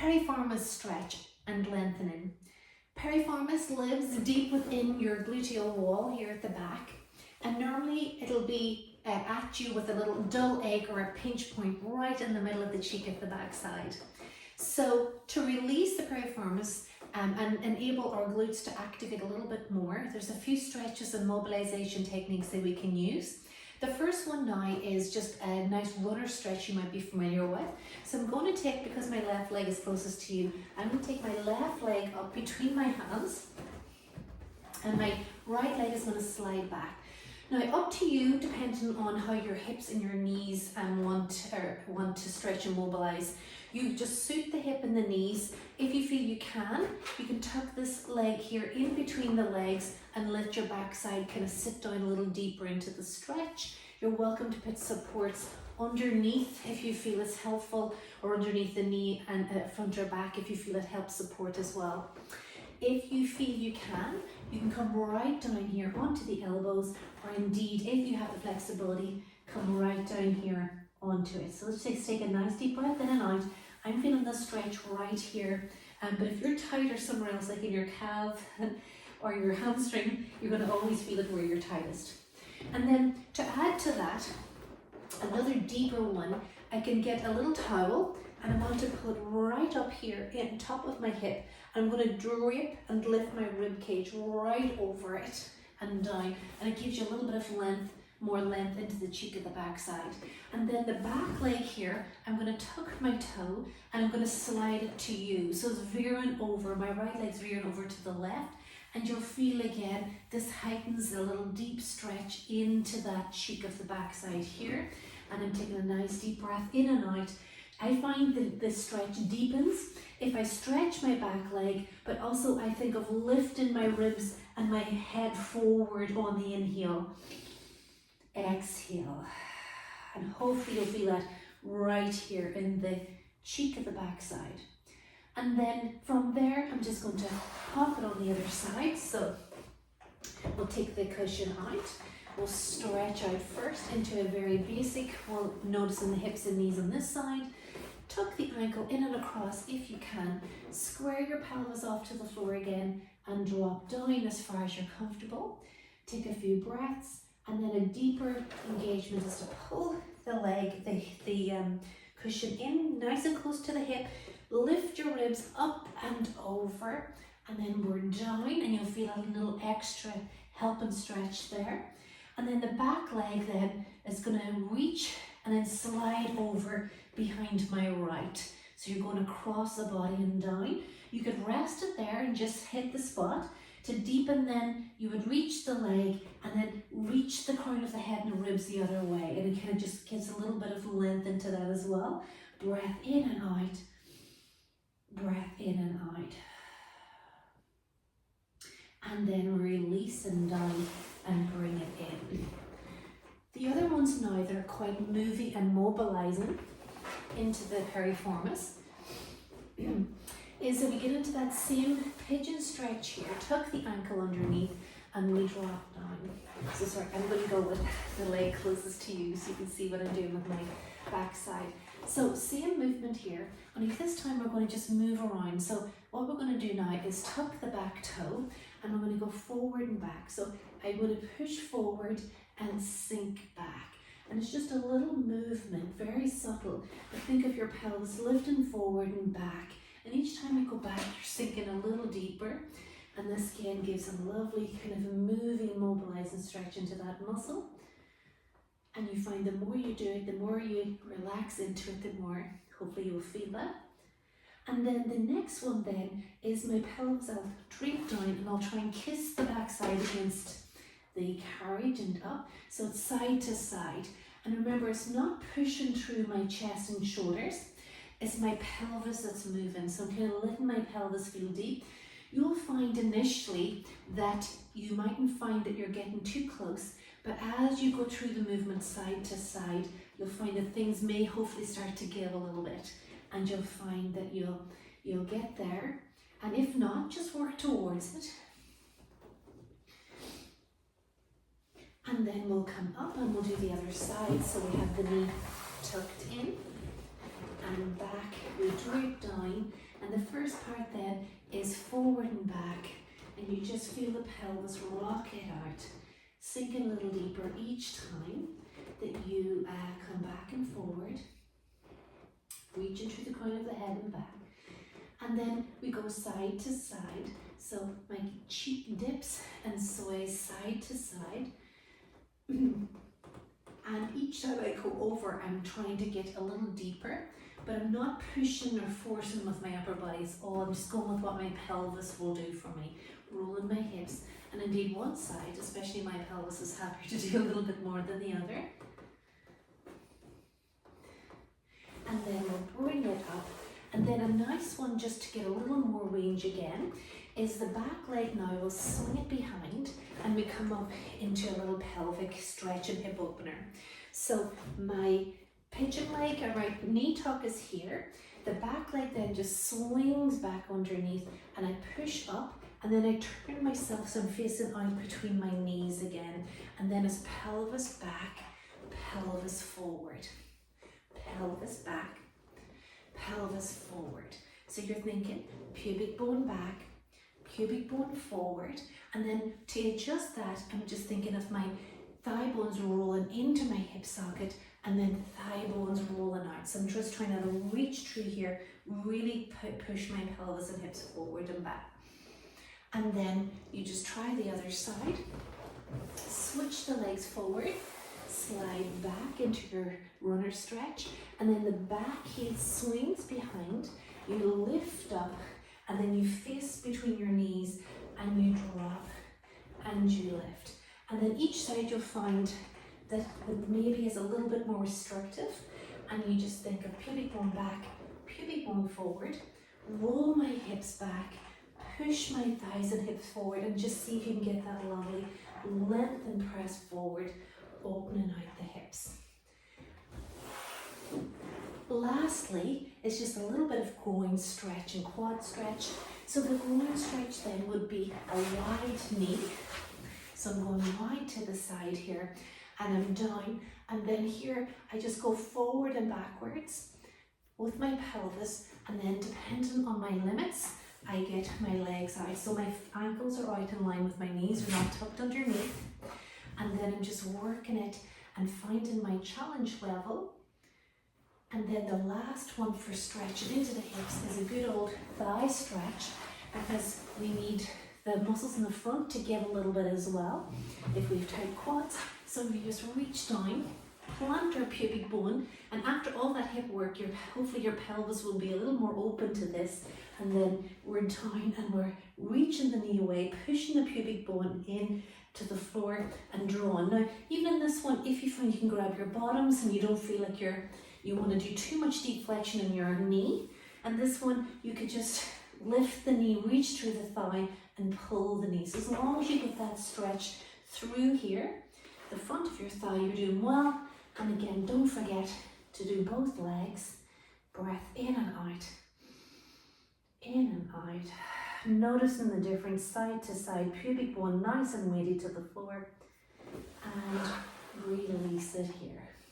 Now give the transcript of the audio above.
Piriformis stretch and lengthening. Piriformis lives deep within your gluteal wall here at the back, and normally it'll be at you with a little dull ache or a pinch point right in the middle of the cheek at the backside. So to release the piriformis and enable our glutes to activate a little bit more, there's a few stretches and mobilization techniques that we can use. The first one now is just a nice runner stretch you might be familiar with. So I'm going to take, because my left leg is closest to you, I'm going to take my left leg up between my hands and my right leg is going to slide back. Now up to you, depending on how your hips and your knees want to stretch and mobilize. You just suit the hip and the knees. If you feel you can tuck this leg here in between the legs and let your backside kind of sit down a little deeper into the stretch. You're welcome to put supports underneath if you feel it's helpful, or underneath the knee and front or back if you feel it helps support as well. If you feel you can come right down here onto the elbows, or indeed, if you have the flexibility, come right down here onto it. So let's just take a nice deep breath in and out. I'm feeling the stretch right here, but if you're tighter somewhere else, like in your calf or your hamstring, you're going to always feel it where you're tightest. And then to add to that, another deeper one, I can get a little towel and I want to put right up here on top of my hip. I'm going to drape and lift my rib cage right over it and down, and it gives you a little bit of length, more length into the cheek of the backside. And then the back leg here, I'm going to tuck my toe and I'm going to slide it to you. So it's veering over, my right leg's veering over to the left, and you'll feel again, this heightens a little deep stretch into that cheek of the backside here. And I'm taking a nice deep breath in and out. I find that the stretch deepens if I stretch my back leg, but also I think of lifting my ribs and my head forward on the inhale. Exhale, and hopefully you'll feel that right here in the cheek of the backside. And then from there, I'm just going to pop it on the other side. So we'll take the cushion out. We'll stretch out first into a very basic, well, noticing the hips and knees on this side. Tuck the ankle in and across if you can. Square your pelvis off to the floor again and drop down as far as you're comfortable. Take a few breaths. And then a deeper engagement is to pull the leg, the cushion in nice and close to the hip. Lift your ribs up and over, and then we're down, and you'll feel a little extra help and stretch there. And then the back leg then is going to reach and then slide over behind my right. So you're going to cross the body and down. You could rest it there and just hit the spot. To deepen, then you would reach the leg and then reach the crown of the head and the ribs the other way, and it kind of just gives a little bit of length into that as well. Breath in and out, breath in and out, and then release and down and bring it in. The other ones now that are quite moving and mobilizing into the piriformis is that we get into that same pigeon stretch here. Tuck the ankle underneath and we drop down. So sorry, I'm going to go with the leg closest to you so you can see what I'm doing with my backside. So same movement here, only this time we're going to just move around. So what we're going to do now is tuck the back toe and I'm going to go forward and back. So I'm going to push forward and sink back. And it's just a little movement, very subtle. But think of your pelvis lifting forward and back. And each time you go back, you're sinking a little deeper. And this again gives a lovely kind of moving, mobilizing stretch into that muscle. And you find the more you do it, the more you relax into it, the more hopefully you'll feel that. And then the next one then is my pelvis. I'll drape down and I'll try and kiss the backside against the carriage and up. So it's side to side. And remember, it's not pushing through my chest and shoulders. It's my pelvis that's moving. So I'm kind of letting my pelvis feel deep. You'll find initially that you mightn't find that you're getting too close, but as you go through the movement side to side, you'll find that things may hopefully start to give a little bit, and you'll find that you'll get there. And if not, just work towards it. And then we'll come up and we'll do the other side. So we have the knee tucked in and back, we drape down, And the first part then is forward and back, and you just feel the pelvis rock it out, sink a little deeper each time that you come back and forward, reaching through the crown of the head and back. And then we go side to side. So my cheek dips and sways side to side. And each time I go over, I'm trying to get a little deeper, but I'm not pushing or forcing with my upper body. It's all, I'm just going with what my pelvis will do for me. Rolling my hips. And indeed one side, especially my pelvis, is happy to do a little bit more than the other. And then we'll bring it up. And then a nice one, just to get a little more range again, is the back leg now. We'll swing it behind and we come up into a little pelvic stretch and hip opener. So my pigeon leg, or my knee tuck is here. The back leg then just swings back underneath and I push up, and then I turn myself so I'm facing out between my knees again. And then it's pelvis back, pelvis forward, pelvis back, pelvis forward. So you're thinking pubic bone back, pubic bone forward, and then to adjust that, I'm just thinking of my thigh bones rolling into my hip socket and then thigh bones rolling out. So I'm just trying to reach through here, really push my pelvis and hips forward and back. And then you just try the other side, switch the legs forward, slide back into your runner stretch, and then the back heel swings behind, you lift up, and then you face between your knees and you drop and you lift. And then each side you'll find that it maybe is a little bit more restrictive, and you just think of pubic bone back, pubic bone forward, roll my hips back, push my thighs and hips forward, and just see if you can get that lovely length and press forward, opening out the hips. Lastly, it's just a little bit of groin stretch and quad stretch. So the groin stretch then would be a wide knee. So I'm going wide to the side here, and I'm down, and then here I just go forward and backwards with my pelvis, and then depending on my limits, I get my legs out. So my ankles are out in line with my knees, they're not tucked underneath. And then I'm just working it and finding my challenge level. And then the last one for stretching into the hips is a good old thigh stretch, because we need the muscles in the front to give a little bit as well if we have tight quads. So we just reach down, plant our pubic bone, and after all that hip work, hopefully your pelvis will be a little more open to this. And then we're down and we're reaching the knee away, pushing the pubic bone in to the floor and drawing. Now, even in this one, if you find you can grab your bottoms and you don't feel like you want to do too much deep flexion in your knee, and this one, you could just lift the knee, reach through the thigh and pull the knee. So as long as you get that stretch through here, the front of your thigh, you're doing well. And again, don't forget to do both legs. Breath in and out. In and out. Noticing the difference side to side. Pubic bone nice and weighty to the floor. And release it here.